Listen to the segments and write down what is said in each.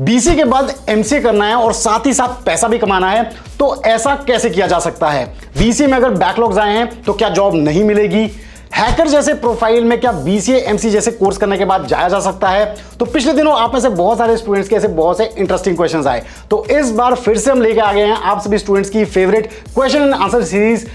BCA के बाद MCA करना है और साथ ही साथ पैसा भी कमाना है, तो ऐसा कैसे किया जा सकता है? बीसीए में अगर बैकलॉग्स आए हैं तो क्या जॉब नहीं मिलेगी? हैकर जैसे प्रोफाइल में क्या बीसीए एमसीए जैसे कोर्स करने के बाद जाया जा सकता है? तो पिछले दिनों आप में से बहुत सारे स्टूडेंट्स के ऐसे बहुत से इंटरेस्टिंग क्वेश्चंस आए, तो इस बार फिर से हम लेके आ गए हैं आप सभी स्टूडेंट्स की favourite question and answer series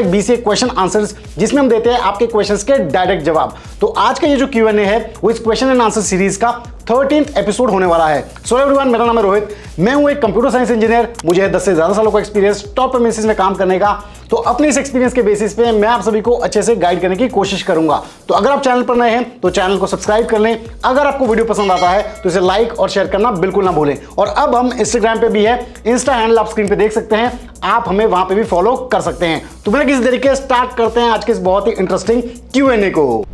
#BCA question answers, जिसमें हम देते हैं आपके क्वेश्चंस के डायरेक्ट जवाब। तो आज का ये जो Q&A है वो इस क्वेश्चन एंड आंसर सीरीज का 13th एपिसोड होने वाला है। सो एवरीवन, मेरा नाम है रोहित, मैं हूं एक कंप्यूटर साइंस इंजीनियर। मुझे 10 से ज्यादा सालों का एक्सपीरियंस टॉप एमएनसीज में काम करने का। तो अपने इस एक्सपीरियंस के बेसिस पे मैं आप सभी को अच्छे से गाइड करने की कोशिश करूंगा। तो अगर आप चैनल पर नए हैं तो चैनल को सब्सक्राइब कर लें। अगर आपको वीडियो पसंद आता है तो इसे लाइक और शेयर करना बिल्कुल ना भूलें। और अब हम इंस्टाग्राम पे भी है, इंस्टा हैंडल आप स्क्रीन पे देख सकते हैं, आप हमें वहां पे भी फॉलो कर सकते हैं। तो बिना किसी तरीके स्टार्ट करते हैं आज के इस बहुत ही इंटरेस्टिंग Q&A को।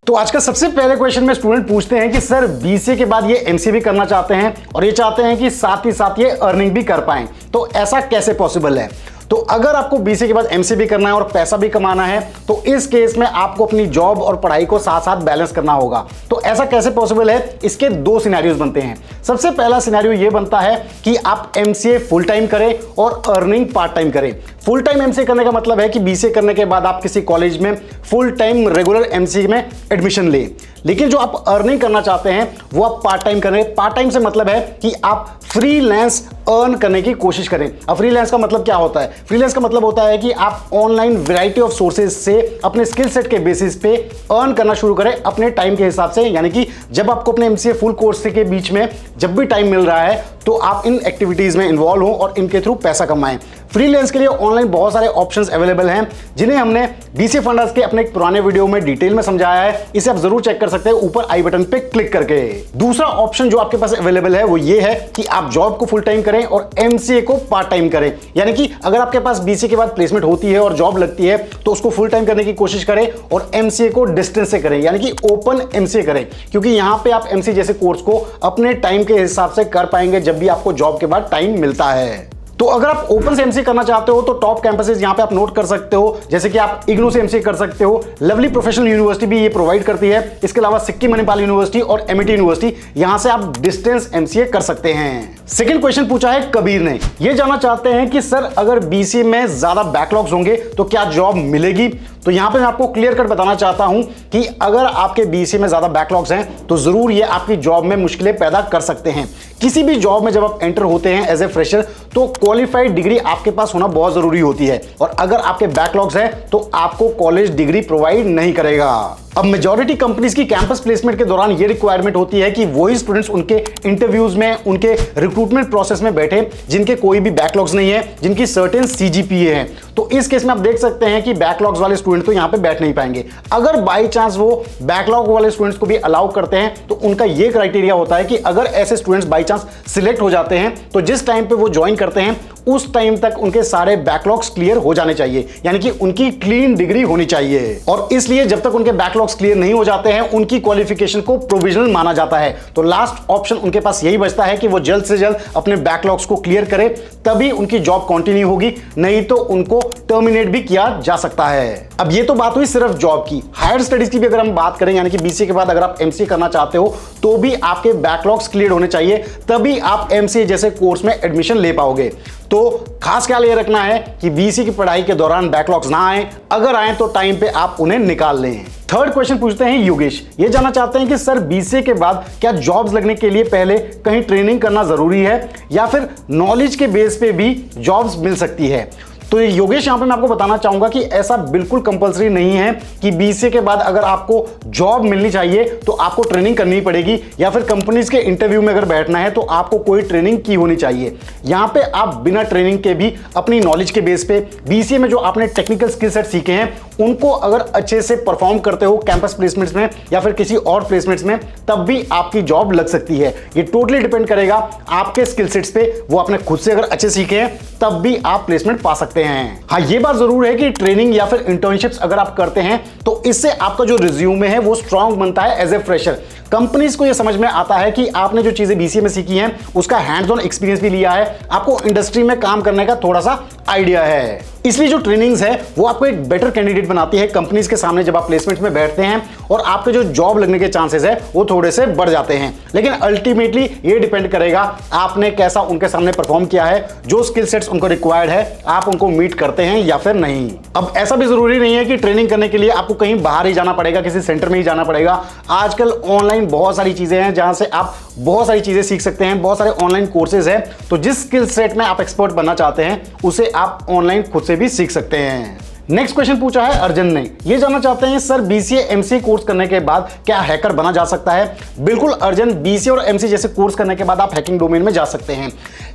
तो आज का सबसे पहले क्वेश्चन में स्टूडेंट पूछते हैं कि सर बीसीए के बाद ये एमसीए भी करना चाहते हैं और ये चाहते हैं कि साथ ही साथ ये अर्निंग भी कर पाएं, तो ऐसा कैसे पॉसिबल है? तो अगर आपको बीसीए के बाद एमसीए भी करना है और पैसा भी कमाना है तो इस केस में आपको अपनी जॉब और पढ़ाई को साथ साथ बैलेंस करना होगा। तो ऐसा कैसे पॉसिबल है? इसके दो सिनेरियोज बनते हैं। सबसे पहला सिनेरियो ये बनता है कि आप एमसीए फुल टाइम करें और अर्निंग पार्ट टाइम करें। फुल टाइम एमसीए करने का मतलब है कि बीसीए करने के बाद आप किसी कॉलेज में फुल टाइम रेगुलर एमसीए में एडमिशन लें। लेकिन जो आप अर्निंग करना चाहते हैं वो आप पार्ट टाइम करें। पार्ट टाइम से मतलब है कि आप फ्रीलांस अर्न करने की कोशिश करें। अब फ्रीलांस का मतलब क्या होता है? फ्रीलांस का मतलब होता है कि आप ऑनलाइन वैरायटी ऑफ सोर्सेज से अपने स्किल सेट के बेसिस पे अर्न करना शुरू करें अपने टाइम के हिसाब से। यानी कि जब आपको अपने एमसीए फुल कोर्स के बीच में जब भी टाइम मिल रहा है तो आप इन एक्टिविटीज में इन्वॉल्व हो और इनके थ्रू पैसा कमाएं। फ्रीलांस के लिए ऑनलाइन बहुत सारे ऑप्शंस अवेलेबल हैं जिन्हें हमने बीसीए फंडर्स के अपने एक पुराने वीडियो में डिटेल में समझाया है। इसे आप जरूर चेक कर सकते हैं ऊपर आई बटन पे क्लिक करके। दूसरा ऑप्शन जो आपके पास अवेलेबल है वो ये है कि आप जॉब को फुल टाइम करें और एमसीए को पार्ट टाइम करें। यानी कि अगर आपके पास बीसीए के बाद प्लेसमेंट होती है और जॉब लगती है तो उसको फुल टाइम करने की कोशिश करें और एमसीए को डिस्टेंस से करें, यानी कि ओपन एमसीए करें, क्योंकि यहां पे आप एमसीए जैसे कोर्स को अपने टाइम के हिसाब से कर पाएंगे जब भी आपको जॉब के बाद टाइम मिलता है। तो अगर आप ओपन से एमसीए करना चाहते हो तो टॉप कैंपसेस यहां पे आप नोट कर सकते हो, जैसे कि आप इग्नू से एमसीए कर सकते हो, लवली प्रोफेशनल यूनिवर्सिटी भी ये प्रोवाइड करती है। इसके अलावा सिक्किम मणिपाल यूनिवर्सिटी और एमआईटी यूनिवर्सिटी, यहां से आप डिस्टेंस एमसीए कर सकते हैं। सेकंड क्वेश्चन पूछा है कबीर ने, ये जानना चाहते हैं कि सर अगर बीसीए में ज्यादा बैकलॉग्स होंगे तो क्या जॉब मिलेगी? तो यहां पे मैं आपको क्लियर कट बताना चाहता हूं कि अगर आपके बीसीए में ज्यादा बैकलॉग्स हैं तो जरूर ये आपकी जॉब में मुश्किलें पैदा कर सकते हैं। किसी भी जॉब में जब आप एंटर होते हैं एज ए फ्रेशर तो क्वालिफाइड डिग्री आपके पास होना बहुत जरूरी होती है, और अगर आपके बैकलॉग्स हैं तो आपको कॉलेज डिग्री प्रोवाइड नहीं करेगा। अब मेजॉरिटी कंपनीज की कैंपस प्लेसमेंट के दौरान ये रिक्वायरमेंट होती है कि वही स्टूडेंट्स उनके इंटरव्यूज में, उनके रिक्रूटमेंट प्रोसेस में बैठे जिनके कोई भी बैकलॉग्स नहीं है, जिनकी सर्टेन सीजीपीए है। तो इस केस में आप देख सकते हैं कि बैकलॉग्स वाले स्टूडेंट तो यहां पे बैठ नहीं पाएंगे। अगर बाई चांस वो बैकलॉग वाले स्टूडेंट्स को भी अलाउ करते हैं तो उनका ये क्राइटेरिया होता है कि अगर ऐसे स्टूडेंट्स बाई चांस सिलेक्ट हो जाते हैं तो जिस टाइम पे वो ज्वाइन करते हैं उस टाइम तक उनके सारे बैकलॉग्स क्लियर हो जाने चाहिए, यानी कि उनकी क्लीन डिग्री होनी चाहिए। और इसलिए जब तक उनके बैकलॉग्स क्लियर नहीं हो जाते हैं उनकी क्वालिफिकेशन को प्रोविजनल माना जाता है। तो लास्ट ऑप्शन उनके पास यही बचता है कि वो जल्द से जल्द अपने बैकलॉग्स को क्लियर करें, तभी उनकी जॉब कंटिन्यू होगी, नहीं तो उनको टर्मिनेट भी किया जा सकता है। अब ये तो बात हुई सिर्फ जॉब की। हायर स्टडीज की भी अगर हम बात करें, यानी कि बीसीए के बाद अगर आप एमसीए करना चाहते हो तो भी आपके बैकलॉग्स क्लियर होने चाहिए, तभी आप एमसीए जैसे कोर्स में एडमिशन ले पाओगे। तो खास ख्याल ये रखना है कि बीसीए की पढ़ाई के दौरान बैकलॉग्स ना आए, अगर आए तो टाइम पे आप उन्हें निकाल लें। थर्ड क्वेश्चन पूछते हैं योगेश, ये जानना चाहते हैं कि सर बीसीए के बाद क्या जॉब्स लगने के लिए पहले कहीं ट्रेनिंग करना जरूरी है या फिर नॉलेज के बेस पे भी जॉब्स मिल सकती है? तो योगेश यहां पे मैं आपको बताना चाहूंगा कि ऐसा बिल्कुल कंपलसरी नहीं है कि बीसीए के बाद अगर आपको जॉब मिलनी चाहिए तो आपको ट्रेनिंग करनी पड़ेगी, या फिर कंपनीज के इंटरव्यू में अगर बैठना है तो आपको कोई ट्रेनिंग की होनी चाहिए। यहां पे आप बिना ट्रेनिंग के भी अपनी नॉलेज के बेस पे बीसीए में जो आपने टेक्निकल स्किल सेट सीखे हैं उनको अगर अच्छे से परफॉर्म करते हो कैंपस प्लेसमेंट्स में या फिर किसी और प्लेसमेंट्स में, तब भी आपकी जॉब लग सकती है। ये टोटली डिपेंड करेगा आपके स्किल सेट्स पे। वो आपने खुद से अगर अच्छे सीखे हैं तब भी आप प्लेसमेंट पा सकते हैं। हाँ, ये बात जरूर है कि ट्रेनिंग या फिर इंटर्नशिप्स अगर आप करते हैं तो इससे आपका जो रिज्यूमे है वो स्ट्रांग बनता है एज ए फ्रेशर। कंपनीज को ये समझ में आता है कि आपने जो चीजें बीसीए में सीखी हैं उसका हैंड्स ऑन एक्सपीरियंस भी लिया है, आपको इंडस्ट्री में काम करने का थोड़ा सा आइडिया है। इसलिए जो ट्रेनिंग्स है वो आपको एक बेटर कैंडिडेट बनाती है कंपनीज के सामने जब आप प्लेसमेंट में बैठते हैं। और आपके जो जॉब लगने के चांसेस है वो थोड़े से बढ़ जाते हैं। लेकिन अल्टीमेटली ये डिपेंड करेगा आपने कैसा उनके सामने परफॉर्म किया है, जो स्किल सेट्स उनको रिक्वायर्ड है आप उनको मीट करते हैं या फिर नहीं। अब ऐसा भी जरूरी नहीं है कि ट्रेनिंग करने के लिए आपको कहीं बाहर ही जाना पड़ेगा, किसी सेंटर में ही जाना पड़ेगा। आजकल ऑनलाइन बहुत सारी चीजें हैं जहां से आप बहुत सारी चीजें सीख सकते हैं, बहुत सारे ऑनलाइन कोर्सेज हैं। तो जिस स्किल सेट में आप एक्सपर्ट बनना चाहते हैं उसे आप ऑनलाइन खुद से भी सीख सकते हैं। नेक्स्ट क्वेश्चन पूछा है अर्जुन ने, ये जानना चाहते हैं सर बीसीए एमसीए कोर्स करने के बाद क्या हैकर बना जा सकता है? बिल्कुल अर्जुन, बीसीए और एमसीए जैसे कोर्स करने के बाद आप हैकिंग डोमेन में जा सकते हैं।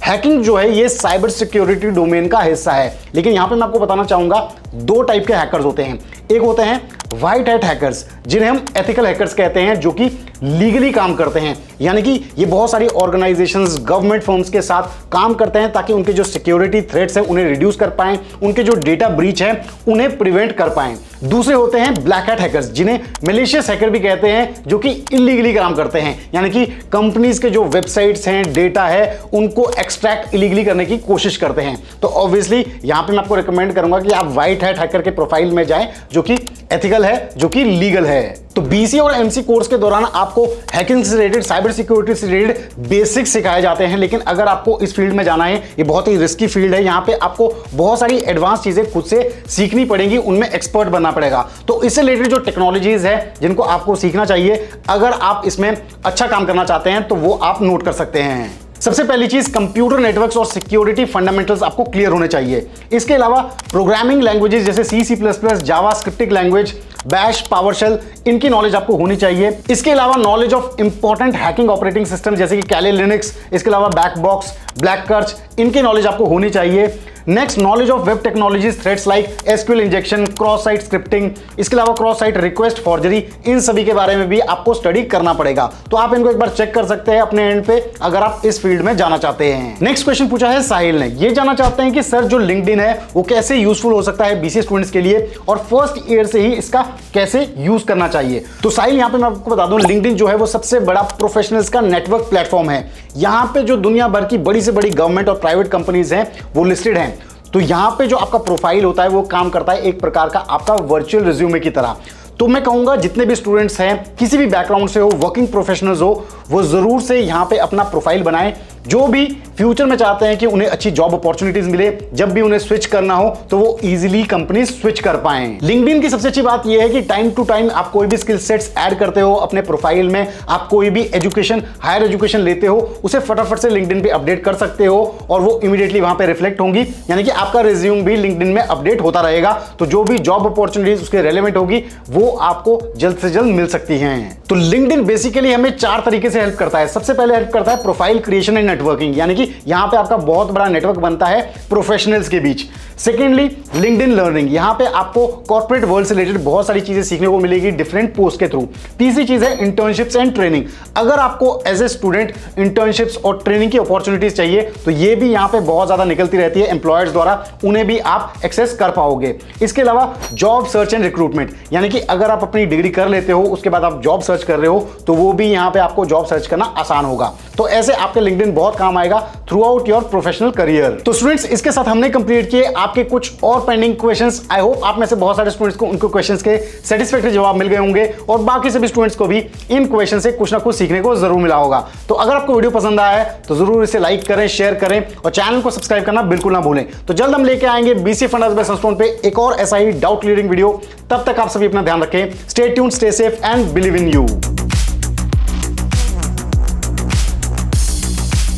हैकिंग जो है ये साइबर सिक्योरिटी डोमेन का हिस्सा है, लेकिन यहां पे मैं आपको बताना चाहूंगा दो टाइप के हैकर्स होते हैं। एक होते हैं व्हाइट हैट हैकर्स जिन्हें हम एथिकल हैकर्स कहते हैं, जो कि लीगली काम करते हैं, यानी कि ये बहुत सारी ऑर्गेनाइजेशंस, गवर्नमेंट फर्म्स के साथ काम करते हैं ताकि उनके जो सिक्योरिटी थ्रेट्स हैं उन्हें रिड्यूस कर पाएं, उनके जो डेटा ब्रीच है उन्हें प्रिवेंट कर पाएं। दूसरे होते हैं ब्लैक हैट हैकर्स जिन्हें मैलिशियस हैकर भी कहते हैं, जो कि इलीगली काम करते हैं, यानी कि कंपनीज के जो वेबसाइट्स हैं, डेटा है, उनको एक्सट्रैक्ट इलीगली करने की कोशिश करते हैं। तो ऑब्वियसली यहां पे मैं आपको रिकमेंड करूंगा कि आप व्हाइट हैट हैकर के प्रोफाइल में जाएं, जो कि एथिकल है, जो कि लीगल है। तो बीसीए और एमसी कोर्स के दौरान आपको हैकिंग से रिलेटेड, साइबर सिक्योरिटी से रिलेटेड बेसिक्स सिखाए जाते हैं, लेकिन अगर आपको इस फील्ड में जाना है, ये बहुत ही रिस्की फील्ड है, यहां पे आपको बहुत सारी एडवांस चीजें खुद से सीखनी पड़ेंगी, उनमें एक्सपर्ट बनना पड़ेगा। तो इससे रिलेटेड जो टेक्नोलॉजीज है जिनको आपको सीखना चाहिए, अगर आप इसमें अच्छा काम करना चाहते हैं तो वो आप नोट कर सकते हैं। सबसे पहली चीज, कंप्यूटर नेटवर्क्स और सिक्योरिटी फंडामेंटल्स आपको क्लियर होने चाहिए। इसके अलावा प्रोग्रामिंग लैंग्वेजेस जैसे C++, जावा स्क्रिप्टिंग लैंग्वेज, बैश, पावरशेल, इनकी नॉलेज आपको होनी चाहिए। इसके अलावा knowledge of important hacking operating system जैसे कि कैले लिनक्स, इसके अलावा बैकबॉक्स, ब्लैककर्च, इनकी नॉलेज आपको होनी चाहिए। Next, knowledge of web technologies, threads like SQL injection, cross site scripting, इसके अलावा क्रॉस साइट रिक्वेस्ट फॉर्जरी, इन सभी के बारे में भी आपको स्टडी करना पड़ेगा। तो आप इनको एक बार चेक कर सकते हैं अपने एंड पे, अगर आप इस फील्ड में जाना चाहते हैं। नेक्स्ट क्वेश्चन पूछा है साहिल ने, ये जानना चाहते हैं कि सर जो लिंक्डइन है वो कैसे यूजफुल हो सकता है बीसीए स्टूडेंट्स के लिए, और फर्स्ट ईयर से ही इसका कैसे यूज करना चाहिए। तो साहिल, यहां पे मैं आपको बता दूं, लिंक्डइन जो है वो सबसे बड़ा प्रोफेशनल्स का नेटवर्क प्लेटफॉर्म है। यहां पे जो दुनिया भर की बड़ी से बड़ी गवर्नमेंट और प्राइवेट कंपनीज हैं वो लिस्टेड हैं। तो यहां पे जो आपका प्रोफाइल होता है वो काम करता है एक प्रकार का आपका वर्चुअल रिज्यूमे की तरह। तो मैं कहूंगा जितने भी स्टूडेंट्स हैं, किसी भी बैकग्राउंड से हो, वर्किंग प्रोफेशनल्स हो, वो जरूर से यहां पे अपना प्रोफाइल बनाएं। जो भी फ्यूचर में चाहते हैं कि उन्हें अच्छी जॉब अपॉर्चुनिटीज मिले, जब भी उन्हें स्विच करना हो तो वो इजीली कंपनी स्विच कर पाएं। लिंक्डइन की सबसे अच्छी बात यह है कि टाइम टू टाइम आप कोई भी स्किल सेट्स ऐड करते हो अपने प्रोफाइल में, आप कोई भी एजुकेशन, हायर एजुकेशन लेते हो, उसे फटाफट से लिंक्डइन पे अपडेट कर सकते हो और वो इमीडिएटली वहां पे रिफ्लेक्ट होंगी, यानी कि आपका रिज्यूम भी लिंक्डइन में अपडेट होता रहेगा। तो जो भी जॉब अपॉर्चुनिटीज उसके रेलेवेंट होगी वो आपको जल्द से जल्द मिल सकती हैं। तो लिंक्डइन बेसिकली हमें 4 तरीके से हेल्प करता है। सबसे पहले हेल्प करता है प्रोफाइल क्रिएशन एंड नेटवर्किंग, यानी कि यहां पे आपका बहुत बड़ा नेटवर्क बनता है प्रोफेशनल्स के बीच। सेकेंडली, लिंक्डइन लर्निंग, यहां पे आपको कॉर्पोरेट वर्ल्ड से रिलेटेड बहुत सारी चीजें सीखने को मिलेगी डिफरेंट पोस्ट के थ्रू। तीसरी चीज है इंटर्नशिप्स एंड ट्रेनिंग। अगर आपको एज ए स्टूडेंट इंटर्नशिप्स और ट्रेनिंग की अपॉर्चुनिटीज चाहिए तो ये भी यहां पे बहुत ज्यादा निकलती रहती है एम्प्लॉयर्स द्वारा, उन्हें भी आप एक्सेस कर पाओगे। इसके अलावा जॉब सर्च एंड रिक्रूटमेंट, यानी कि अगर आप अपनी डिग्री कर लेते हो उसके बाद आप जॉब सर्च कर रहे हो तो वो भी यहां पे आपको जॉब सर्च करना आसान होगा। तो ऐसे आपके लिंक्डइन बहुत काम आएगा through out your professional career. तो स्टूडेंट्स, इसके साथ हमने कंप्लीट किए आपके कुछ और पेंडिंग क्वेश्चंस। आई होप आप में से बहुत सारे स्टूडेंट्स को उनको क्वेश्चंस के सेटिस्फैक्टरी जवाब मिल गए होंगे और बाकी सभी स्टूडेंट्स को भी इन क्वेश्चन से कुछ ना कुछ सीखने को जरूर मिला होगा। तो अगर आपको वीडियो पसंद आया है तो जरूर इसे लाइक करें, शेयर करें और चैनल को सब्सक्राइब करना बिल्कुल ना भूलें। तो जल्द हम लेके आएंगे बीसीए फंडास बाय सनस्टोन पे एक और ऐसा ही डाउट क्लियरिंग वीडियो। तब तक आप सभी अपना ध्यान रखें। Stay tuned, stay safe and believe in you.